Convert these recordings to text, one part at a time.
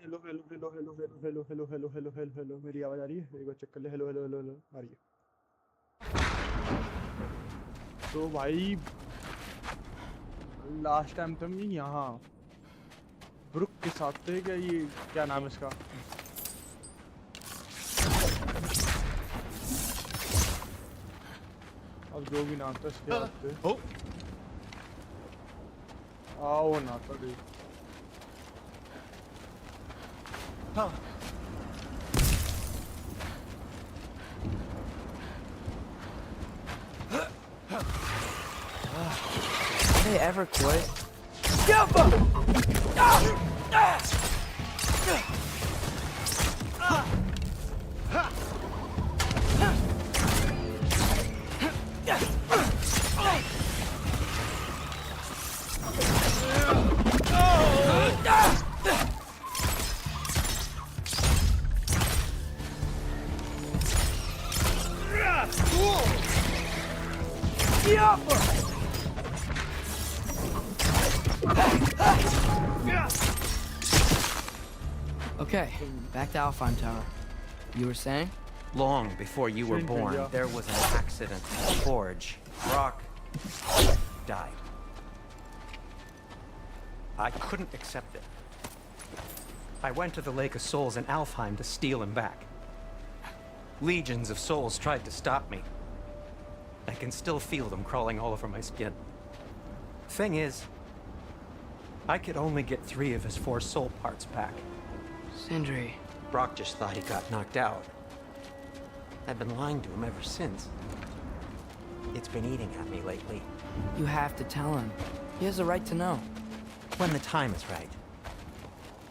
Hello hello hello hello hello hello hello hello hello hello hello मेरी आवाज आ रही है? एक बार चेक कर ले। हेलो हेलो हेलो हेलो आ रही है। तो भाई लास्ट टाइम तुम यहाँ ब्रुक के साथ थे क्या? ये क्या नाम है इसका? अब जो भी नाम था इसके साथ थे। Oh, आओ ना तो देख। huh. Did they ever quit? Okay, back to Alfheim Tower. You were saying? Long before you were Shrinking, born, yeah. there was an accident at the forge. Brock died. I couldn't accept it. I went to the Lake of Souls in Alfheim to steal him back. Legions of souls tried to stop me. I can still feel them crawling all over my skin. Thing is, I could only get 3 of his 4 soul parts back. Sindri. Brock just thought he got knocked out. I've been lying to him ever since. It's been eating at me lately. You have to tell him. He has a right to know. When the time is right.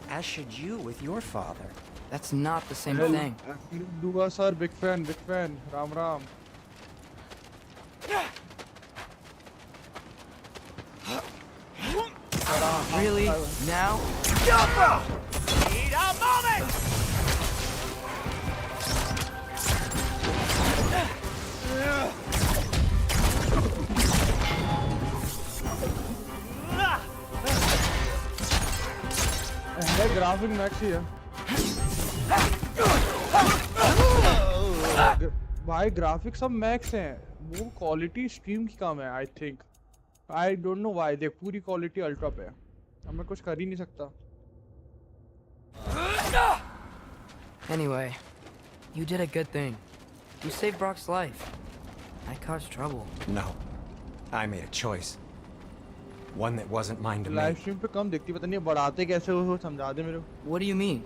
As should you with your father. That's not the same Hell, thing. Duga sir, big fan, big fan. Ram Ram. Really? Now? Need a moment! है graphic max ही है। भाई graphic सब max हैं। वो quality stream की कम है I think. I don't know why. देख पूरी क्वालिटी अल्ट्रा पे है। अब मैं कुछ कर ही नहीं सकता। Anyway, you did a good thing. You saved Brock's life. I caused trouble. No. I made a choice. One that wasn't mine to live make. Stream पे कम दिखती, पता नहीं बढ़ाते कैसे हो, समझा दे मेरे को। What do you mean?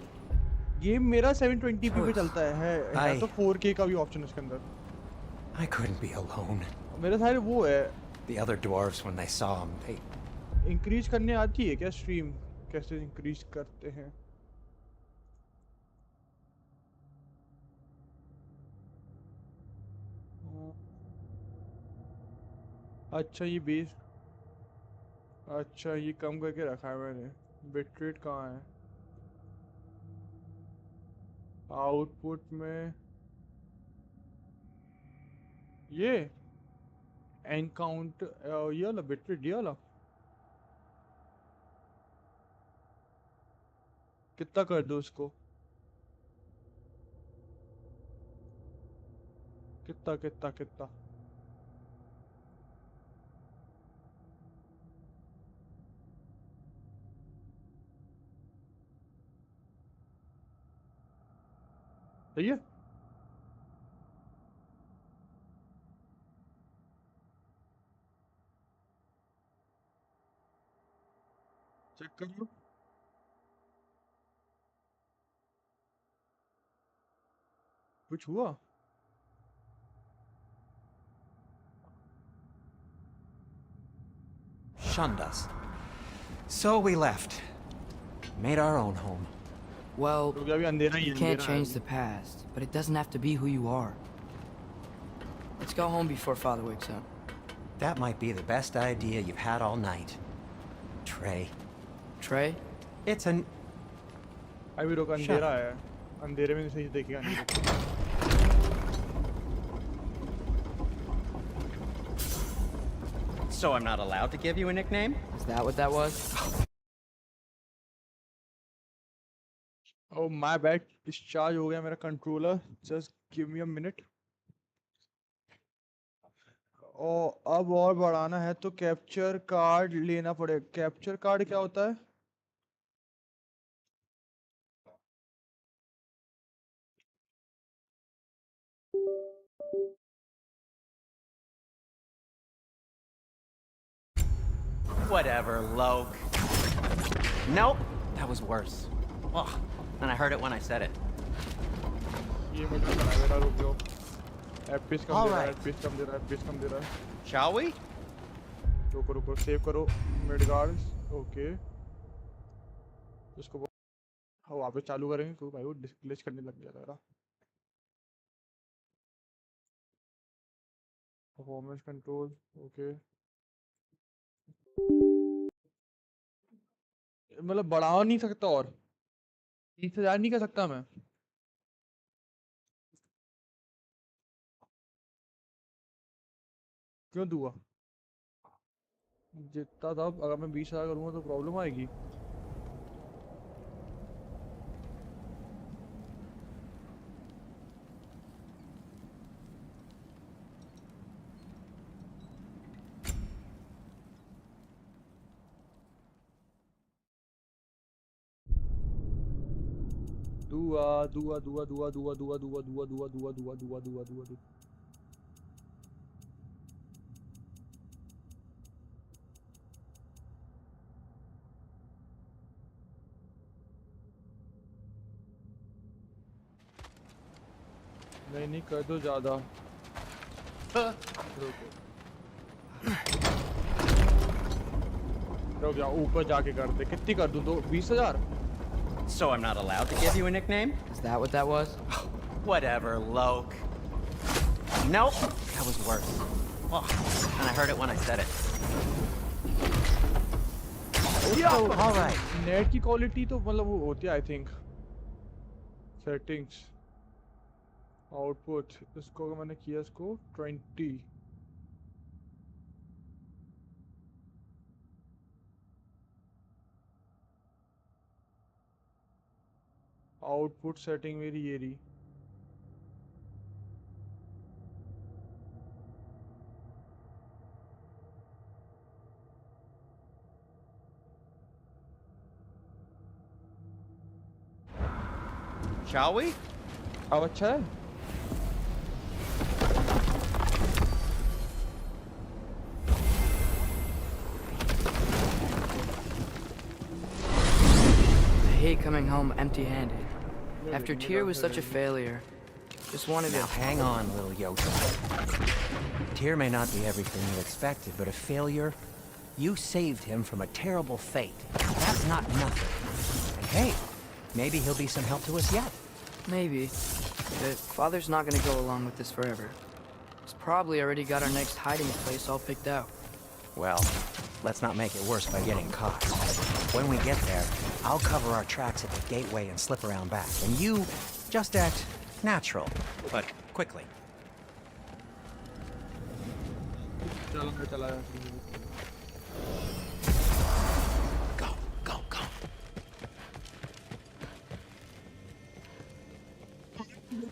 Game मेरा 720p पे Choice. चलता है तो 4K का भी ऑप्शन है इसके अंदर। I couldn't be alone. मेरे सारे वो है। The other dwarves, when they saw him, they... increase करने आती है क्या स्ट्रीम? कैसे इंक्रीज करते हैं? अच्छा ये बेस। अच्छा ये कम करके रखा है मैंने। बिट रेट कहाँ है? आउटपुट में ये एनकाउंट ये वाला बिट रेट, ये वाला कितना कर दो उसको? कितना कितना कितना? सही है। चेक कर लो। कुछ हुआ? shunned us. So we left. Made our own home. Well, तो अभी अंधेरा ही you है, can't अंधेरा change है। the past, but it doesn't have to be who you are. Let's go home before Father wakes up. That might be the best idea you've had all night. Trey. Trey? It's an... अभी रुक, अंधेरा है। अंधेरे में सही देखेगा नहीं। So I'm not allowed to give you a nickname? Is that what that was? Oh my bad, discharge हो गया मेरा controller. Just give me a minute. अब और बढ़ाना है तो कैप्चर कार्ड लेना पड़ेगा. कैप्चर कार्ड क्या होता है? Whatever, Loke. Nope, that was worse. Ugh, and I heard it when I said it. ये मुझे बनाएगा. रुक जाओ. FPS कम दे रहा है. Alright. FPS कम दे रहा है. FPS कम दे रहा है. Shall we? रुको रुको. सेव करो. मिडगार्ड. ओके. इसको हाँ वापस चालू करेंगे क्योंकि भाई वो ग्लिच करने लग गया था. Performance control. ओके. मतलब बढ़ा नहीं सकता और 30,000 नहीं कर सकता मैं. क्यों दूंगा? जितना था अगर मैं 20,000 करूंगा तो प्रॉब्लम आएगी. दुआ दुआ दुआ दुआ दुआ दुआ दुआ दुआ दुआ दुआ दुआ दुआ दुआ दुआ दुआ. नहीं कर दो ज्यादा. रुक जाओ ऊपर जाके कर दे. कितनी कर दूं? 20,000. So I'm not allowed to give you a nickname? Is that what that was? Whatever, Loke. Nope, that was worse. Ugh, and I heard it when I said it. All right. Net की quality तो मतलब वो होती है I think. Settings. Output. इसको अगर मैंने किया इसको 20. आउटपुट सेटिंग मेरी ये रही. Shall we? अब अच्छा है. I hate coming home empty-handed. After Tyr was such a failure, just wanted Now to... hang on, little Yoda. Tyr may not be everything you expected, but a failure? You saved him from a terrible fate. That's not nothing. And hey, maybe he'll be some help to us yet. Maybe. But Father's not gonna go along with this forever. He's probably already got our next hiding place all picked out. Well, let's not make it worse by getting caught. When we get there, I'll cover our tracks at the gateway and slip around back. And you just act natural, but quickly. चलो मैं चला जाता Go, go, go.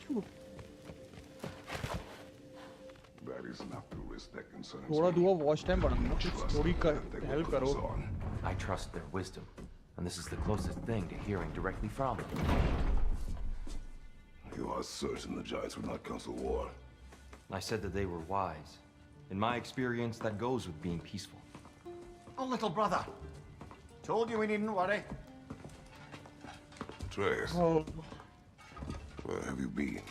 हूँ. That is enough to risk that concerns थोड़ा me. दुआ watch time बढ़ाना. कुछ Trust थोड़ी that they will help put करो. us on. I trust their wisdom, and this is the closest thing to hearing directly from them. You are certain the Giants would not counsel war? I said that they were wise. In my experience, that goes with being peaceful. Oh, little brother. Told you we needn't worry. Atreus, Oh. where have you been?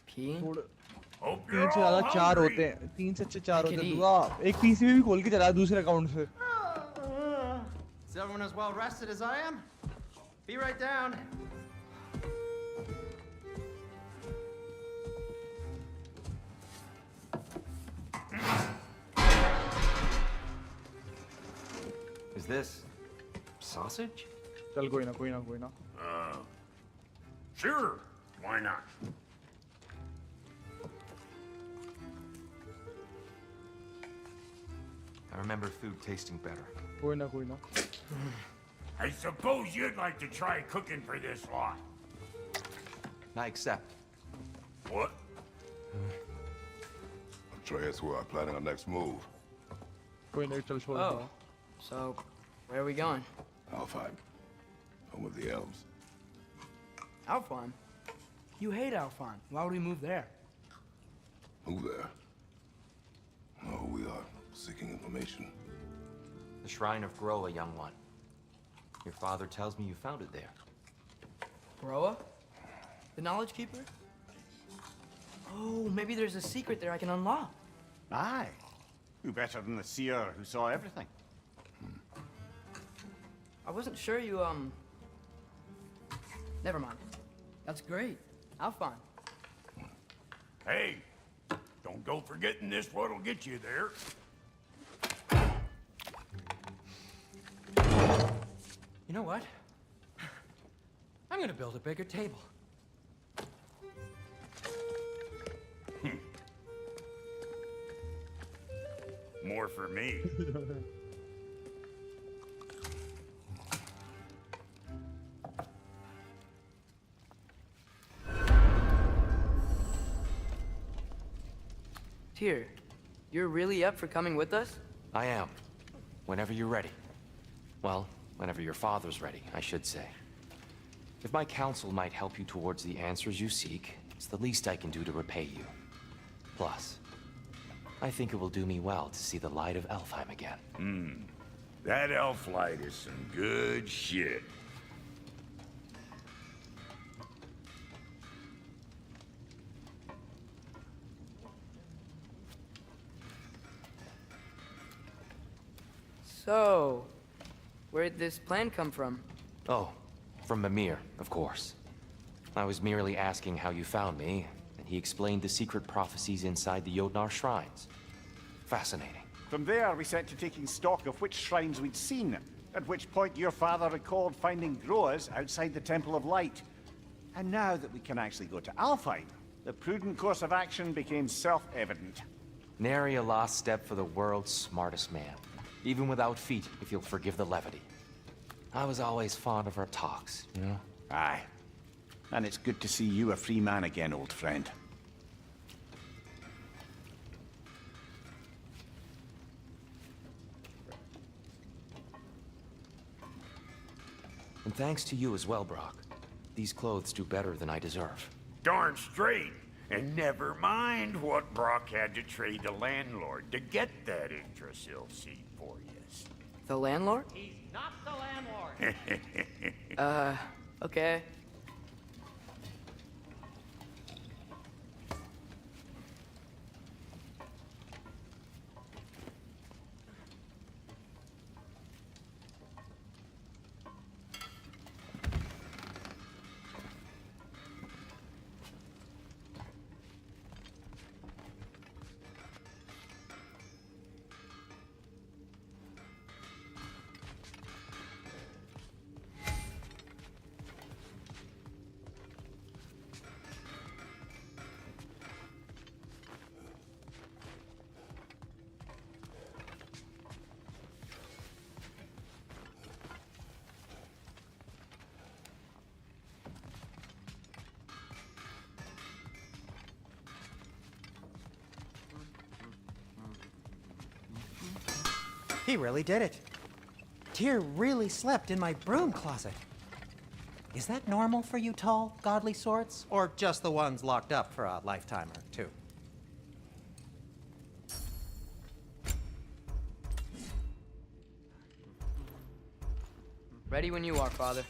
Peeing? थोड़ा 3 से ज्यादा 4 होते हैं. 3 से अच्छे 4 होते हैं. Kitty. दुआ एक पीसी में भी खोल के चला दूसरे अकाउंट से. Is everyone as well rested as I am? Be right down. Is this sausage? चल कोई ना कोई ना कोई ना. Sure. Why not? I remember food tasting better. कोई ना कोई ना. I suppose you'd like to try cooking for this lot. I accept. What? Atreus, we are planning our next move. कोई नहीं चल छोड़ Oh, so where are we going? Alfheim. Home of the elves. Alfheim. You hate Alphon. Why would we move there? Move there. No, we are seeking information. The Shrine of Groa, young one. Your father tells me you found it there. Broa? The Knowledge Keeper? Oh, maybe there's a secret there I can unlock. Aye. Who better than the seer who saw everything? I wasn't sure you, Never mind. That's great. Alphon. Hey, don't go forgetting this what'll get you there. You know what? I'm gonna build a bigger table. More for me. Tyr, you're really up for coming with us? I am. Whenever you're ready. Well, whenever your father's ready, I should say. If my counsel might help you towards the answers you seek, it's the least I can do to repay you. Plus, I think it will do me well to see the light of Elfheim again. That elf light is some good shit. So, where'd this plan come from? Oh, from Mimir, of course. I was merely asking how you found me, and he explained the secret prophecies inside the Jotnar shrines. Fascinating. From there, we set to taking stock of which shrines we'd seen, at which point your father recalled finding Groas outside the Temple of Light. And now that we can actually go to Alfheim, the prudent course of action became self-evident. Nary a lost step for the world's smartest man. Even without feet, if you'll forgive the levity. I was always fond of our talks, you know? Aye. And it's good to see you a free man again, old friend. And thanks to you as well, Brock. These clothes do better than I deserve. Darn straight. And never mind what Brock had to trade the landlord to get that Yggdrasil seed for you. The landlord? He's not the landlord. Okay. He really did it. Tyr really slept in my broom closet. Is that normal for you tall, godly sorts? Or just the ones locked up for a lifetime or two? Ready when you are, Father.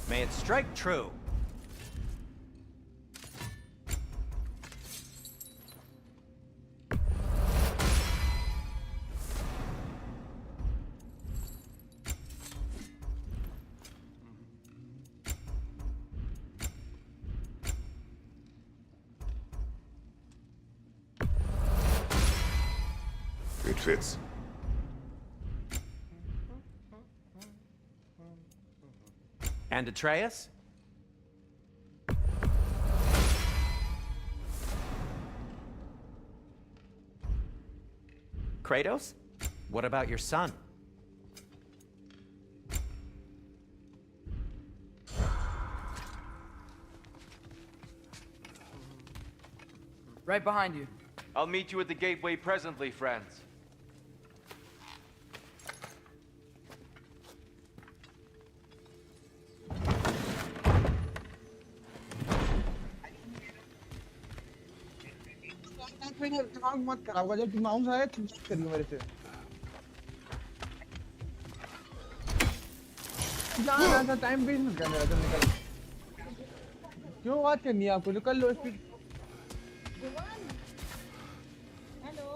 May it strike true. It fits. And Atreus? Kratos? What about your son? Right behind you. I'll meet you at the gateway presently, friends. मेरा दिमाग मत खराब कर जब mouse आया तो check करियो मेरे से जाना था टाइम वेस्ट मत कर मेरा तो निकल क्यों बात करनी है आपको निकल लो स्पीड हेलो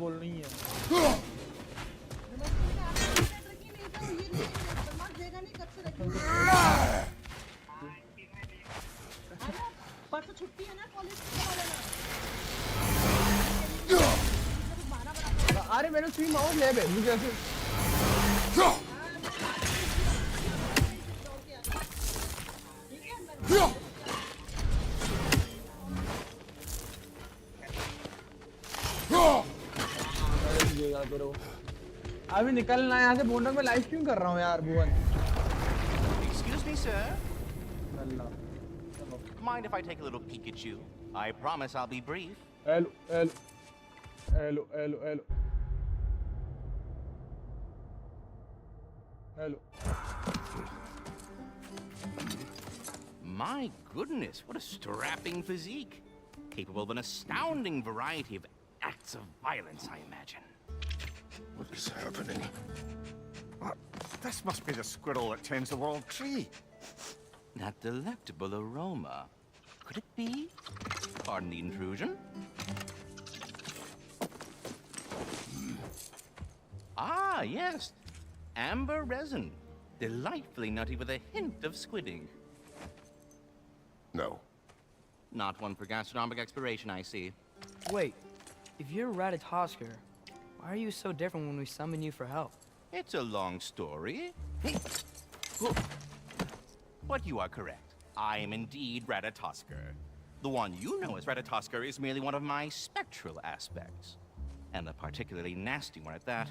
बोल रही है परसों छुट्टी है ना कॉलेज अरे मैंने स्ट्रीम माउस ले बे मुझे ऐसे अभी निकलना है यहाँ से बोल रहा हूँ मैं लाइव स्ट्रीम कर रहा हूँ यार भुवन Excuse me, sir. Allah Mind if I take a little peek at you? I promise I'll be brief. Hello hello hello hello hello hello My goodness, what a strapping physique. Capable of an astounding variety of acts of violence, I imagine. What is happening? This must be the squirrel that tends the world tree. That delectable aroma. Could it be? Pardon the intrusion. Ah, yes. Amber resin. Delightfully nutty with a hint of squidding. No. Not one for gastronomic exploration, I see. Wait, if you're Ratatosker, why are you so different when we summon you for help? It's a long story. But you are correct. I am indeed Ratatosker. The one you know as Ratatosker is merely one of my spectral aspects. And a particularly nasty one at that.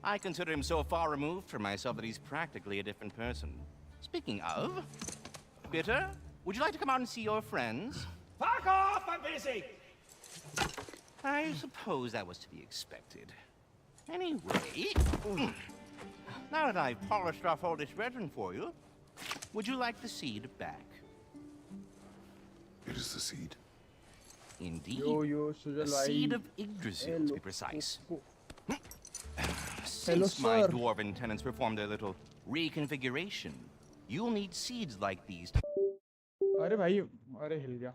I consider him so far removed from myself that he's practically a different person. Speaking of, Bitter, would you like to come out and see your friends? Fuck off! I'm busy! I suppose that was to be expected. Anyway, now that I've polished off all this resin for you, would you like the seed back? It is the seed. Indeed. yo The Sujal seed bhai of Yggdrasil, to be precise. Hello, Since my sir. dwarven tenants performed their little reconfiguration, you'll need seeds like these to अरे भाई अरे हिल गया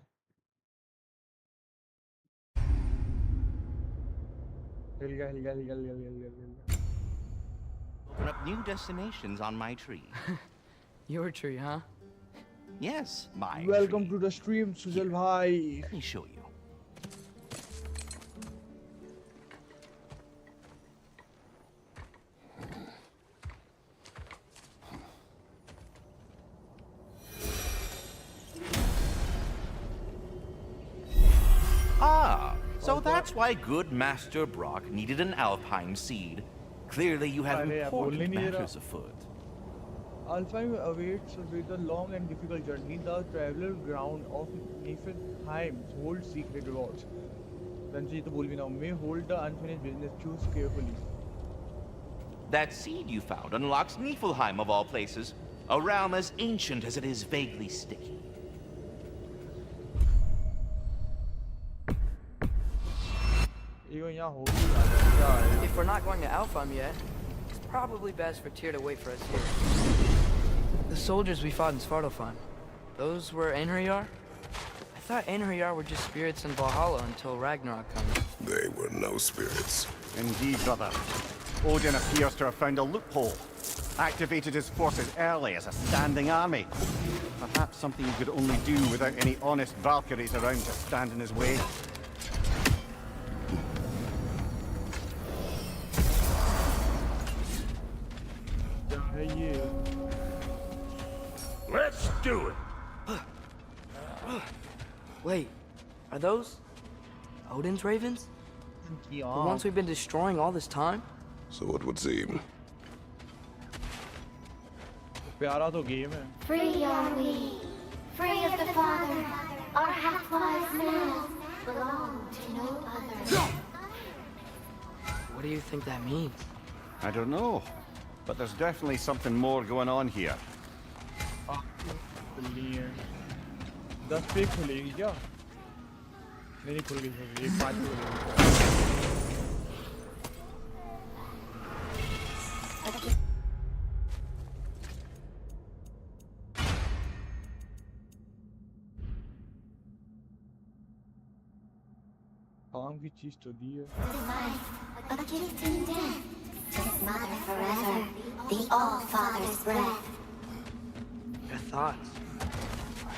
हिल गया हिल गया हिल गया हिल गया हिल गया हिल गया open up new destinations on my tree. Your tree, huh? Yes, my welcome tree. To the stream Sujal bhai Let me show you. Ah, so that's why good Master Brock needed an Alpine seed. Clearly you have अरे यार, बोलने important नहीं दे रहा। matters afoot. Alfheim awaits with a long and difficult journey. The traveler ground of Niflheim holds secret rewards. Ranji तो बोल भी ना may hold the unfinished business. Choose carefully. That seed you found unlocks Niflheim of all places, a realm as ancient as it is vaguely sticky. ये यहाँ हो भी रहा है If we're not going to Alfheim yet, it's probably best for Tyr to wait for us here. The soldiers we fought in Svartalfheim, those were Einherjar? I thought Einherjar were just spirits in Valhalla until Ragnarok comes. They were no spirits. Indeed, brother. Odin appears to have found a loophole. Activated his forces early as a standing army. Perhaps something he could only do without any honest Valkyries around to stand in his way. those? Odin's ravens? The ones we've been destroying all this time? So it would seem. प्यारा तो game है. Free are we, free of the Father. Our half-wise mouths belong to no other. What do you think that means? I don't know, but there's definitely something more going on here. खुलनी है. 10 पे खुलेगी क्या? नहीं खुल गई. 5 पे खुलेगी. काम की चीज तो दी है. Life, a gift in death. His mother forever, the All-Father's breath. Your thoughts.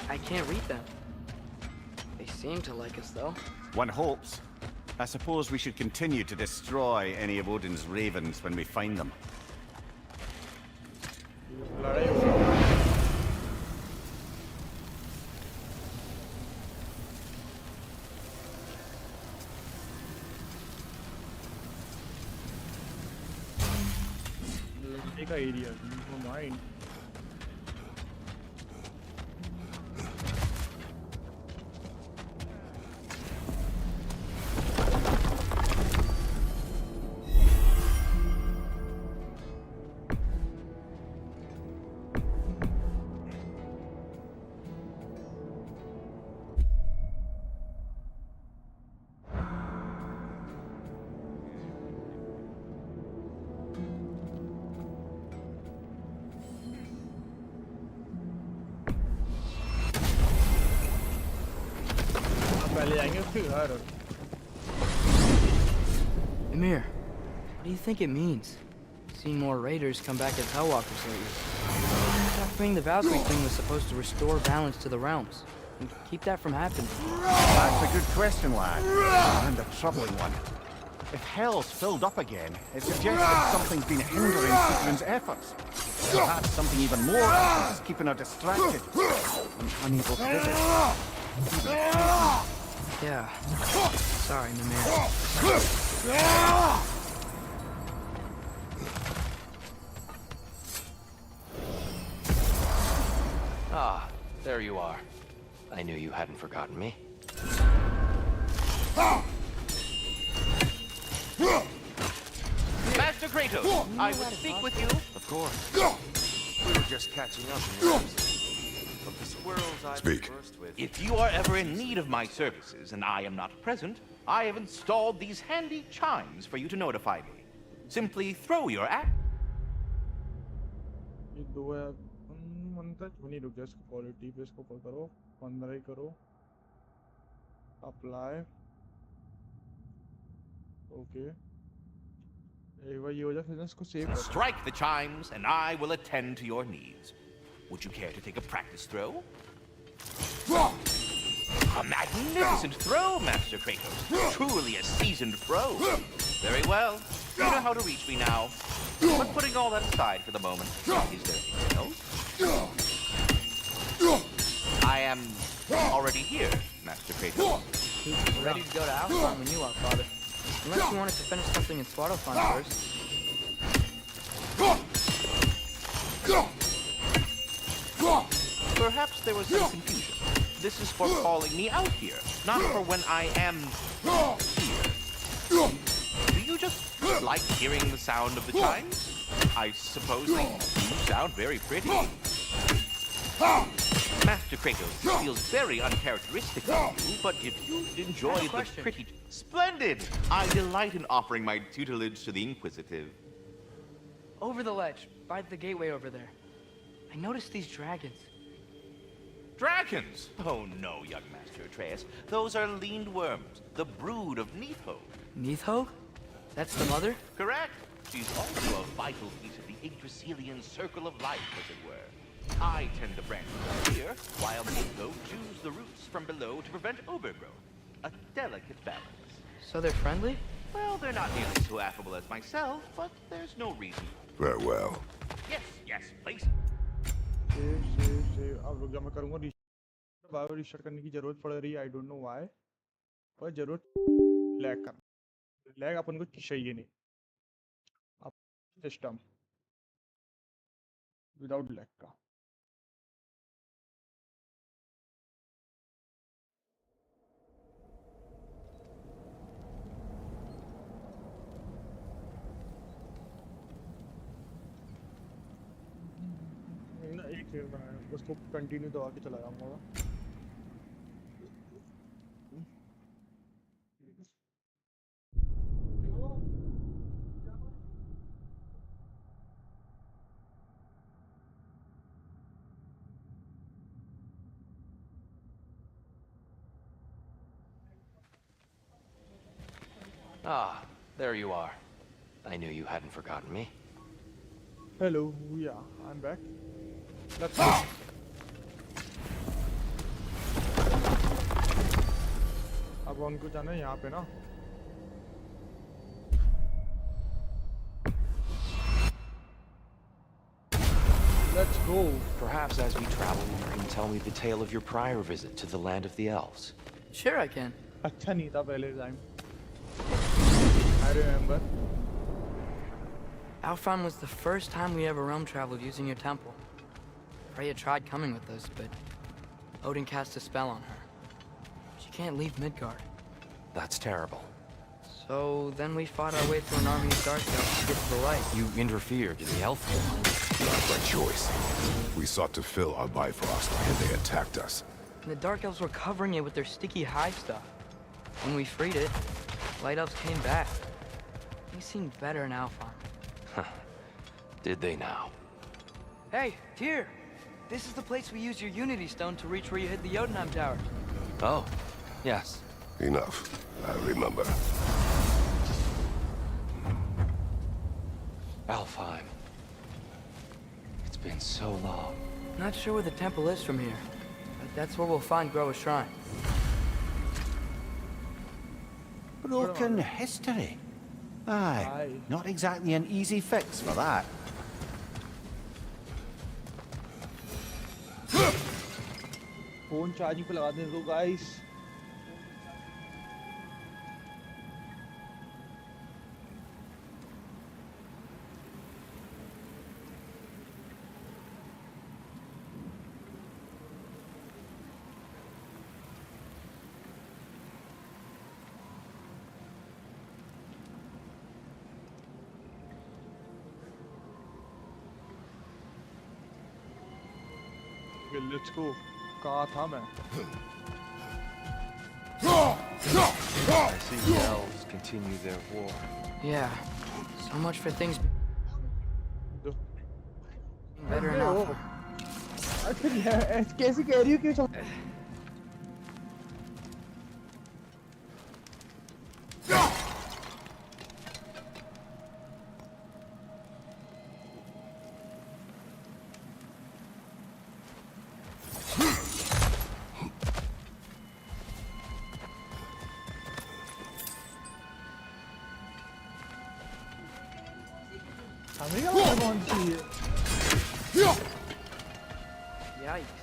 I can't read them. They seem to like us, though. One hopes. I suppose we should continue to destroy any of Odin's ravens when we find them. लड़ाई हो रहा है. का area. No mind. Ymir, what do you think it means? Seen more raiders come back as Hellwalkers lately. That thing the Valkyrie thing was supposed to restore balance to the realms and keep that from happening. That's a good question, lad. And a troubling one. If Hell's filled up again, it suggests that something's been hindering Sigrun's efforts. Perhaps something even more is keeping her distracted and unable to visit. Yeah. Sorry, Mimir. Ah, there you are. I knew you hadn't forgotten me. Master Kratos, I would speak with you. Of course. We were just catching up in your absence. Of the squirrels I've Speak. conversed with. If you are ever in need of my services and I am not present, I have installed these handy chimes for you to notify me. Simply throw your axe. ये दो है. मनता नहीं रुक जा. इसको quality पे इसको करो. 15 ही करो. अप्लाई. ओके. एक बार ये हो जाए फिर इसको सेव कर. Strike the chimes and I will attend to your needs. Would you care to take a practice throw? A magnificent throw, Master Kratos. Truly a seasoned pro. Very well. You know how to reach me now. But putting all that aside for the moment, is there anything else? I am already here, Master Kratos. Ready to go to Alfheim when you are, Father. Unless you wanted to finish something in Svartalfheim first. Perhaps there was some confusion. This is for calling me out here, not for when I am here. Do you just like hearing the sound of the chimes? I suppose they do sound very pretty. Master Kratos, this feels very uncharacteristic of you, but if you enjoy the pretty... Splendid! I delight in offering my tutelage to the inquisitive. Over the ledge, by the gateway over there. I noticed these dragons. Dragons? Oh no, young Master Atreus. Those are leaned worms, the brood of Neithog. Neithog? That's the mother? Correct. She's also a vital piece of the Yggdrasilian circle of life, as it were. I tend the branches out here, while Neithog chews the roots from below to prevent overgrowth. A delicate balance. So they're friendly? Well, they're not nearly so affable as myself, but there's no reason. Very well. Yes, please. Save. अब रुक जा. मैं करूँगा. बार-बार restart करने की जरूरत पड़ रही है. I don't know why. पर जरूरत लैग करना, लैग अपन को चाहिए नहीं, अब सिस्टम विदाउट लैग का। ना एक सेकंड बनाया, उसको कंटिन्यू दबा के चला जाऊंगा। Ah, there you are. I knew you hadn't forgotten me. Hello, yeah, I'm back. Let's go. अब उनको जाना है यहाँ पे ना। Let's go. Perhaps as we travel, you can tell me the tale of your prior visit to the land of the elves. Sure I can. अच्छा नहीं था पहले time. I remember. Alfheim was the first time we ever realm traveled using your temple. Freya tried coming with us, but Odin cast a spell on her. She can't leave Midgard. That's terrible. So then we fought our way through an army of dark elves to get to the light. You interfered in the elf war. Not by choice. We sought to fill our Bifrost, and they attacked us. And the dark elves were covering it with their sticky hive stuff. When we freed it, light elves came back. They seemed better in Alfheim. Did they now? Hey, Tyr! This is the place we used your Unity Stone to reach where you hid the Jotunheim Tower. Oh, yes. Enough. I remember. Alfheim. It's been so long. Not sure where the temple is from here, but that's where we'll find Groa's shrine. Broken history. Aye, not exactly an easy fix for that. Phone charging पे लगा दें तो guys. Let's go. कहा था मैं। I see the elves continue their war. Yeah, so much for things better in Alfheim. कैसे कह रही हो कि Yikes.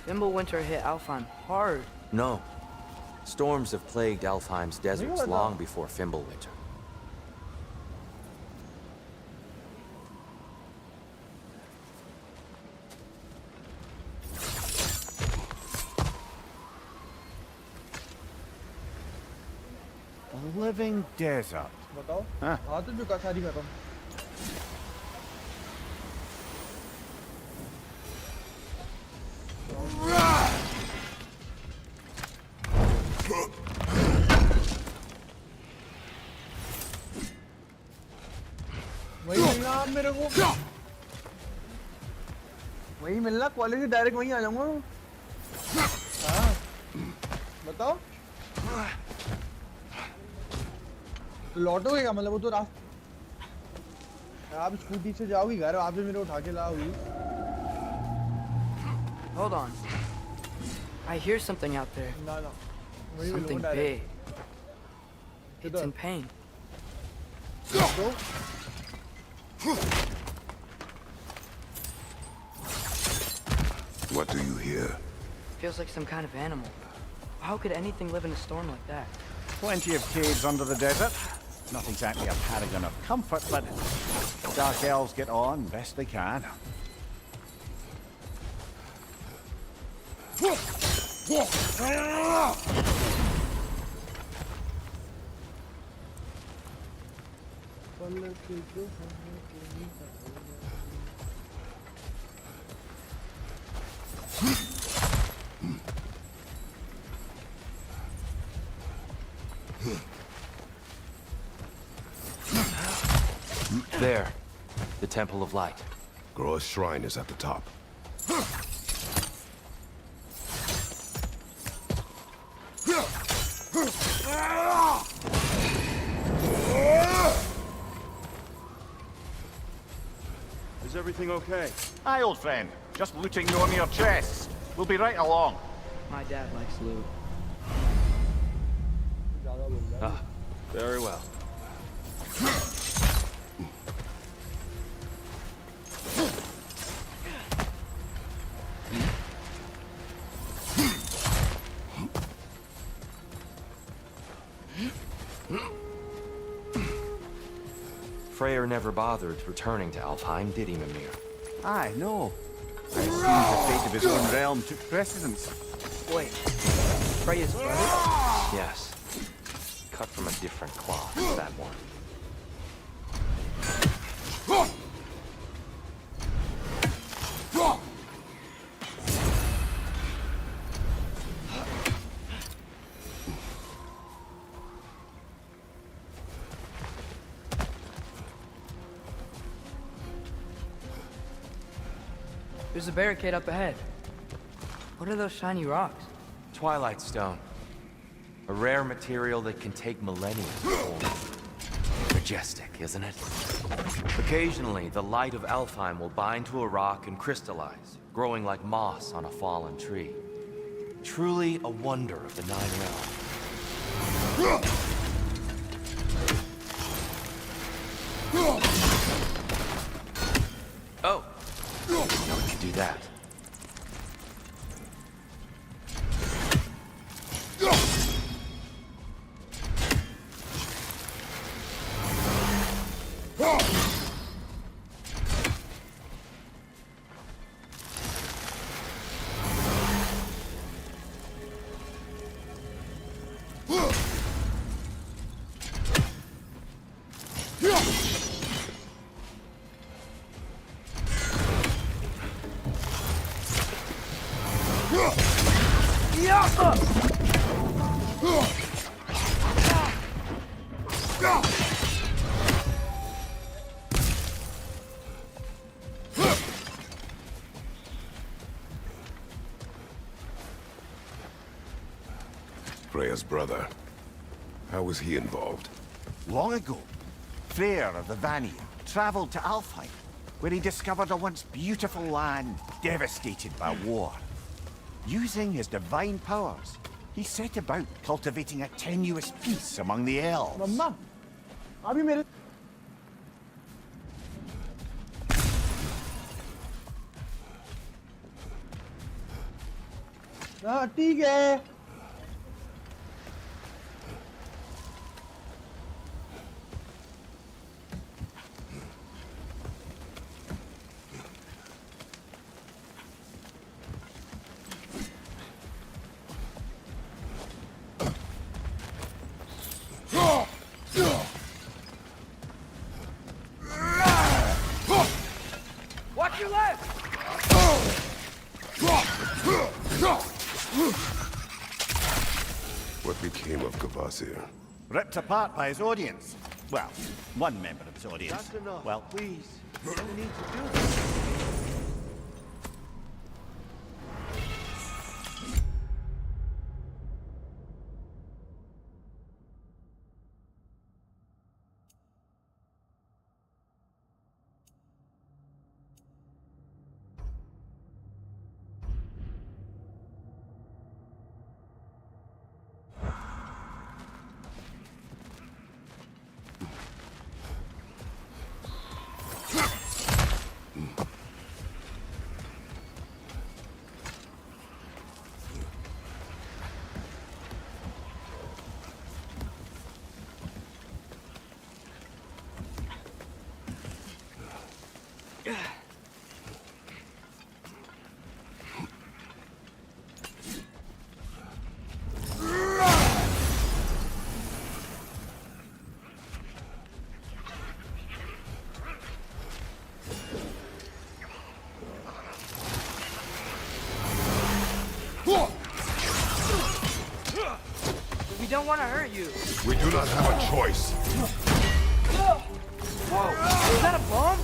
Fimbulwinter hit Alfheim hard. No. Storms have plagued Alfheim's deserts long before Fimbulwinter. A living desert. बताओ हाँ तो जो का सारी खत्म वही मिलना आप मेरे को वही मिलना कॉलेज से डायरेक्ट वहीं आ जाऊंगा हाँ बताओ तो लौटोगे क्या मतलब वो तो रास्ता आप स्कूटी से जाओगी घर आप भी मेरे उठा के लाओगी Hold on. I hear something out there. ना ना Something big. It's in pain. तो What do you hear? Feels like some kind of animal. How could anything live in a storm like that? Plenty of caves under the desert. Not exactly a paragon of comfort, but dark elves get on best they can. There. The Temple of Light. Groa's shrine is at the top. Is everything okay? Aye, old friend. Just looting on your chests. We'll be right along. My dad likes loot. Ah, very well. Freyr never bothered returning to Alfheim, did he, Mimir? Aye, no. I assumed the fate of his own realm took precedence. Wait, Freya's brother? Yes. Cut from a different cloth, that one. There's a barricade up ahead. What are those shiny rocks? Twilight Stone. A rare material that can take millennia to form. Majestic, isn't it? Occasionally, the light of Alfheim will bind to a rock and crystallize, growing like moss on a fallen tree. Truly a wonder of the Nine Realms. Oh! No one can do that. Freya's brother. How was he involved? Long ago, Freyr of the Vanir traveled to Alfheim, where he discovered a once beautiful land devastated by war. Using his divine powers, he set about cultivating a tenuous peace among the elves. मम्मा अभी मेरे हाँ ठीक है Watch your left! What became of Kvasir? Ripped apart by his audience. Well, one member of his audience. That's enough. Well, Please, you don't need to do this. We don't want to hurt you. We do not have a choice. Whoa, is that a bomb?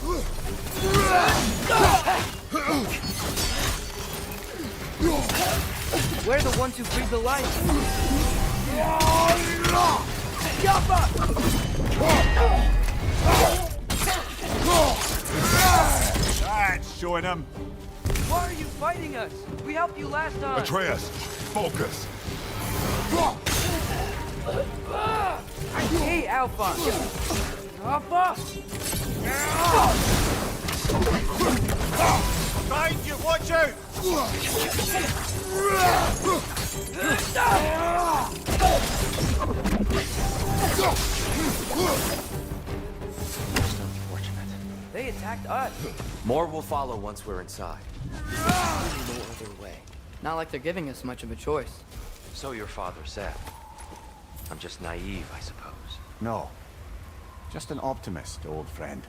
We're the ones who breathe the light. That's showing him. Why are you fighting us? We helped you last time. Atreus, focus. Hey, Alpha. Alpha. Behind you, watch out! They attacked us. More will follow once we're inside. There's no other way. Not like they're giving us much of a choice. So your father said. I'm just naive, I suppose. No. Just an optimist, old friend.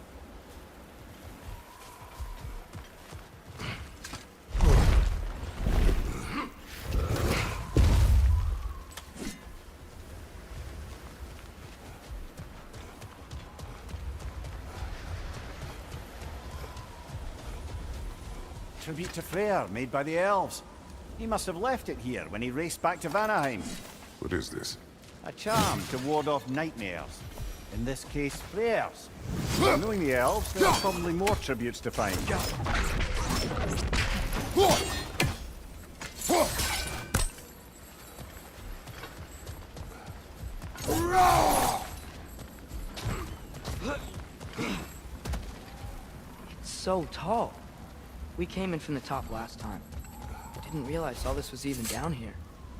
Tribute to Freyr, made by the elves. He must have left it here when he raced back to Vanaheim. What is this? A charm to ward off nightmares. In this case, Freyr's. Knowing the elves, there are probably more tributes to find. It's so tall. We came in from the top last time. Didn't realize all this was even down here.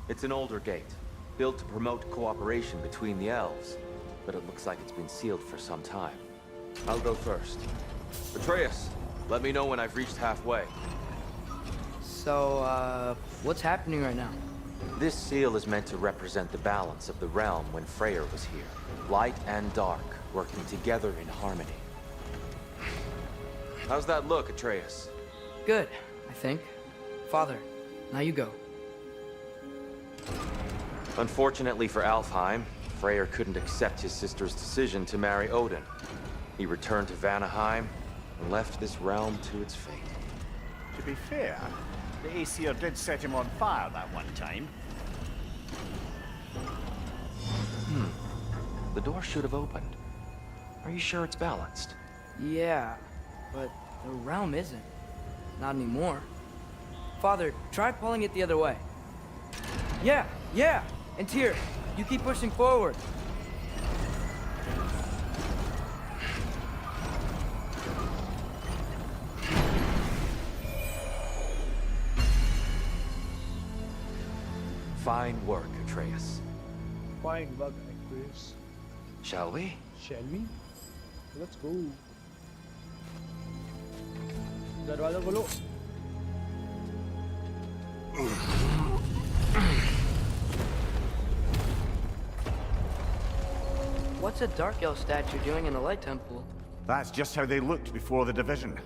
It's an older gate, built to promote cooperation between the elves. But it looks like it's been sealed for some time. I'll go first. Atreus, let me know when I've reached halfway. So, what's happening right now? This seal is meant to represent the balance of the realm when Freyr was here. Light and dark, working together in harmony. How's that look, Atreus? Good, I think. Father, now you go. Unfortunately for Alfheim, Freyr couldn't accept his sister's decision to marry Odin. He returned to Vanaheim and left this realm to its fate. To be fair, the Aesir did set him on fire that one time. The door should have opened. Are you sure it's balanced? Yeah, but the realm isn't. Not anymore. Father, try pulling it the other way. Yeah! And Tyr, you keep pushing forward. Fine work, Atreus. Fine work, Atreus. Shall we? Shall we? Let's go. दरवाजा खोलो. What's a Dark Elf statue doing in the Light Temple? That's just how they looked before the division.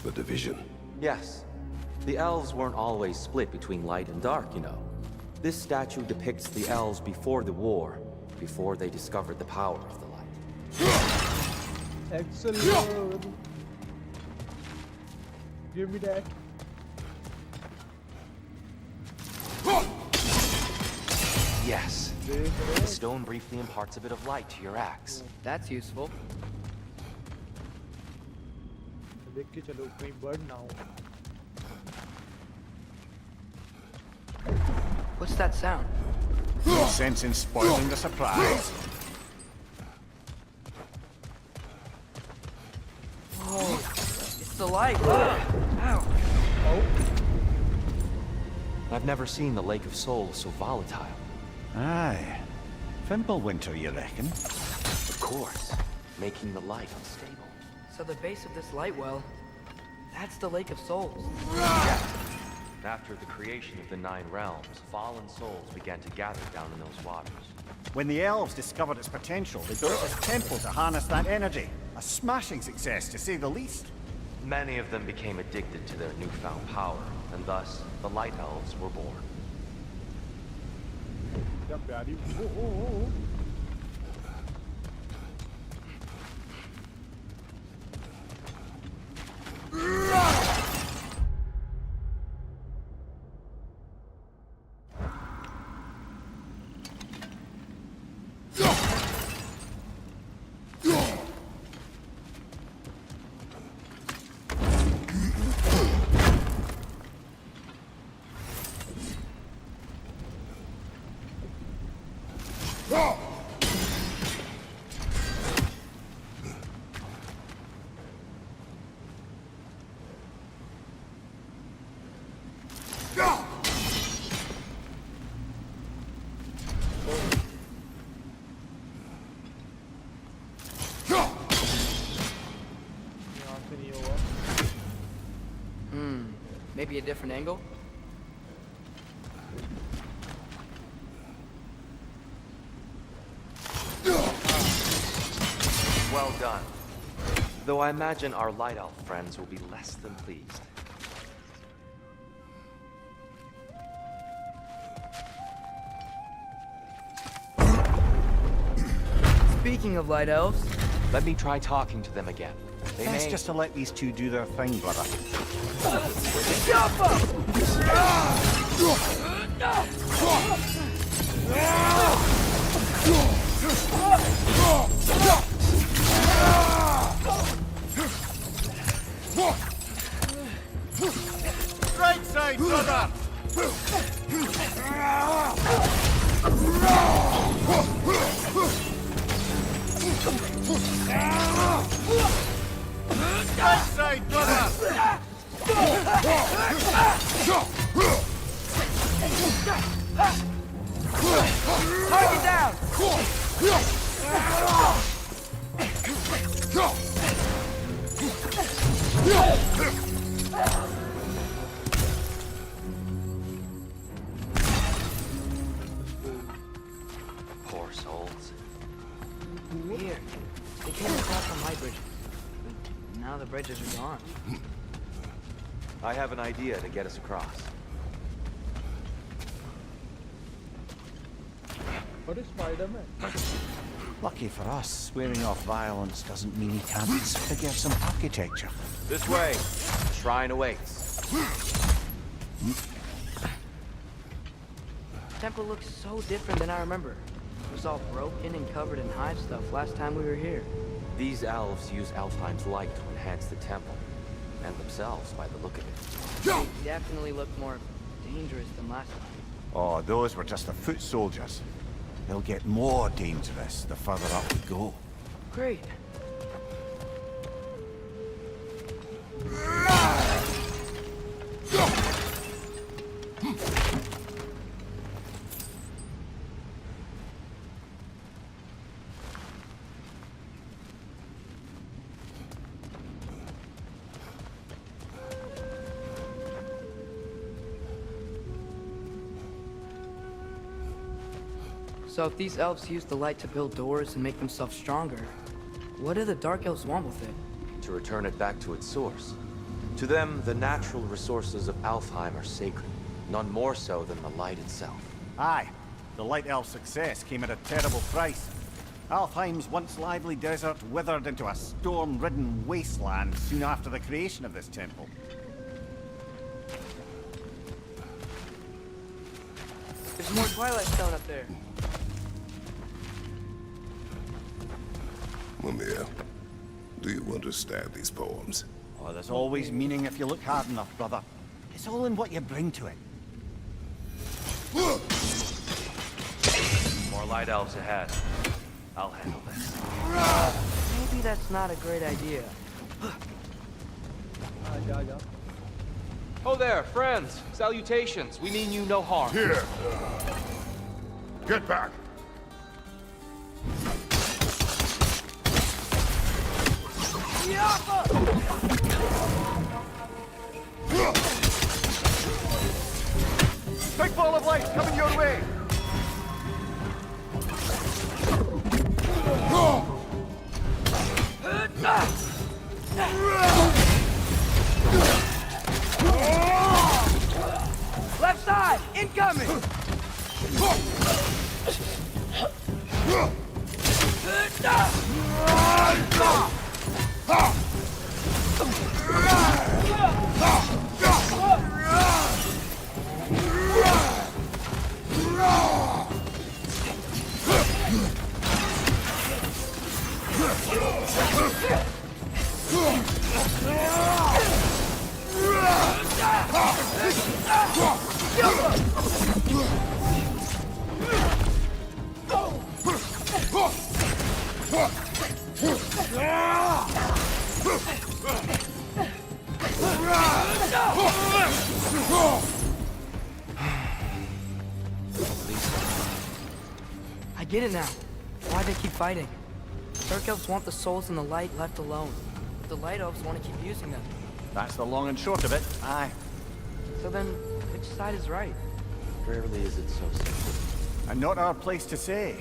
The division. Yes. The elves weren't always split between light and dark, you know. This statue depicts the elves before the war, before they discovered the power of the light. Excellent. Give me that. Yes. The stone briefly imparts a bit of light to your axe. That's useful. देख के चलो कहीं bird ना हो. What's that sound? No sense in spoiling the surprise. Oh, it's the light. Ow. I've never seen the Lake of Souls so volatile. Aye. Fimbulwinter, you reckon? Of course, making the light unstable. So the base of this light well That's the Lake of Souls. After the creation of the 9 realms, fallen souls began to gather down in those waters. When the elves discovered its potential, they built this temple to harness that energy. A smashing success, to say the least. Many of them became addicted to their newfound power, and thus the Light Elves were born. क्या प्यारी ओ Maybe a different angle? Well done. Though I imagine our Light Elf friends will be less than pleased. Speaking of Light Elves... Let me try talking to them again. Best just to let these two do their thing, brother. Right side, brother! Right side, brother! Target down! Poor souls. Weird. They came across from my bridge. But now the bridges are gone. I have an idea to get us across. What is Spider-Man? Lucky for us, swearing off violence doesn't mean he can't forget some architecture. This way. Shrine awaits. Temple looks so different than I remember. It was all broken and covered in hive stuff last time we were here. These elves use Alfheim's light to enhance the temple, and themselves by the look of it. They definitely look more dangerous than last time. Oh, those were just the foot soldiers. They'll get more dangerous the further up we go. Great. So if these elves use the light to build doors and make themselves stronger, what do the Dark Elves want with it? To return it back to its source. To them, the natural resources of Alfheim are sacred, none more so than the light itself. Aye, the Light Elf's success came at a terrible price. Alfheim's once lively desert withered into a storm-ridden wasteland soon after the creation of this temple. There's more Twilight Stone up there. Mimir, do you understand these poems? Oh, there's always meaning if you look hard enough, brother. It's all in what you bring to it. More Light Elves ahead. I'll handle this. Maybe that's not a great idea. Oh there, friends. Salutations. We mean you no harm. Here! Get back! Allies coming your way! Left side, incoming! I get it now. Why they keep fighting. Dark elves want the souls in the light left alone. But the light elves want to keep using them. That's the long and short of it. Aye. So then, which side is right? Rarely is it so simple. And not our place to say.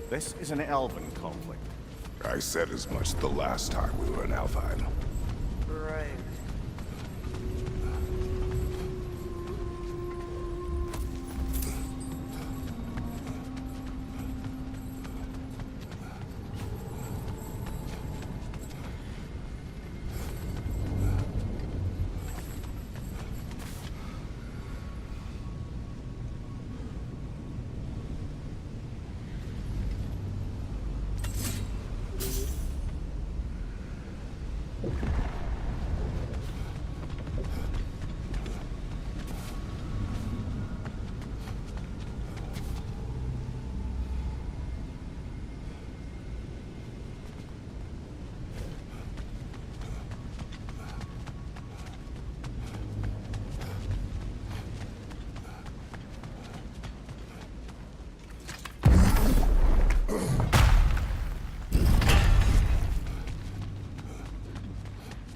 This is an elven conflict. I said as much the last time we were in Alfheim. Right.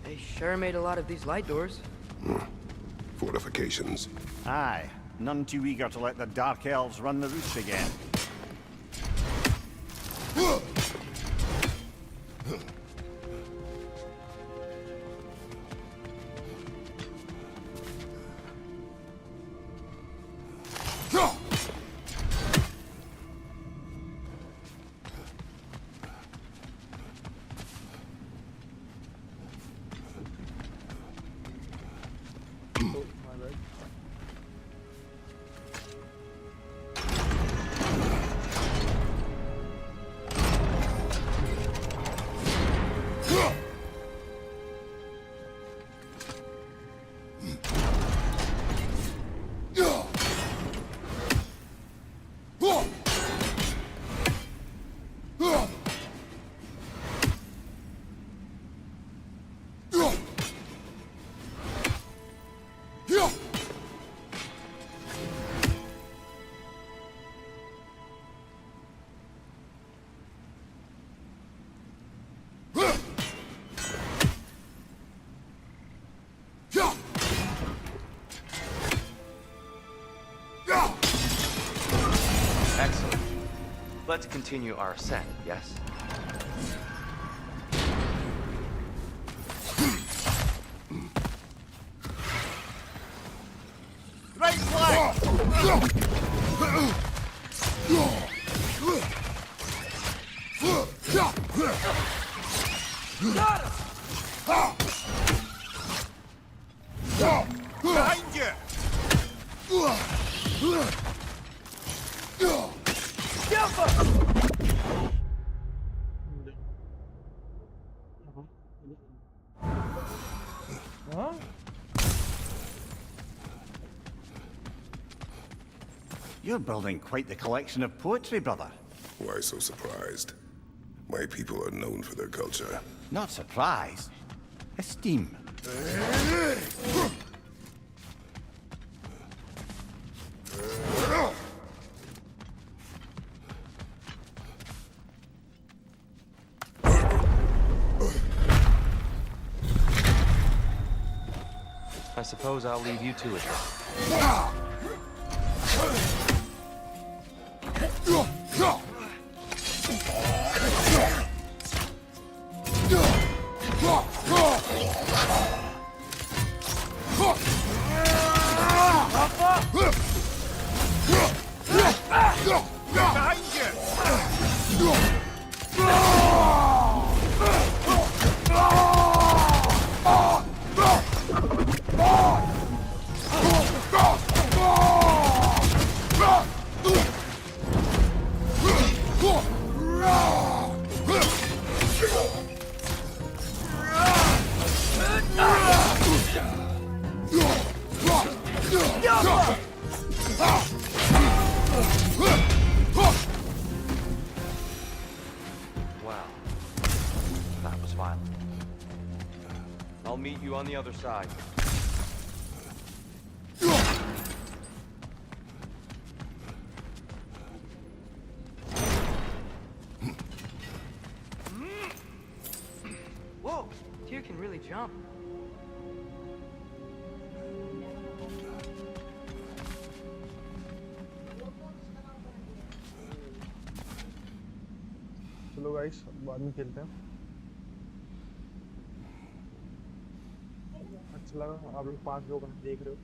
They sure made a lot of these light doors. Fortifications. Aye. None too eager to let the Dark Elves run the roost again. Excellent. Let's continue our ascent, yes? Right flank! Behind you! Huh? You're building quite the collection of poetry, brother. Why so surprised? My people are known for their culture. Not surprised. Esteem. I suppose I'll leave you to it then. Behind you! Wow. That was violent. I'll meet you on the other side. Whoa! Tyr can really jump. चलो guys बाद में खेलते हैं। अच्छा लगा आप लोग 5 लोग देख रहे हो।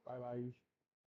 Bye bye.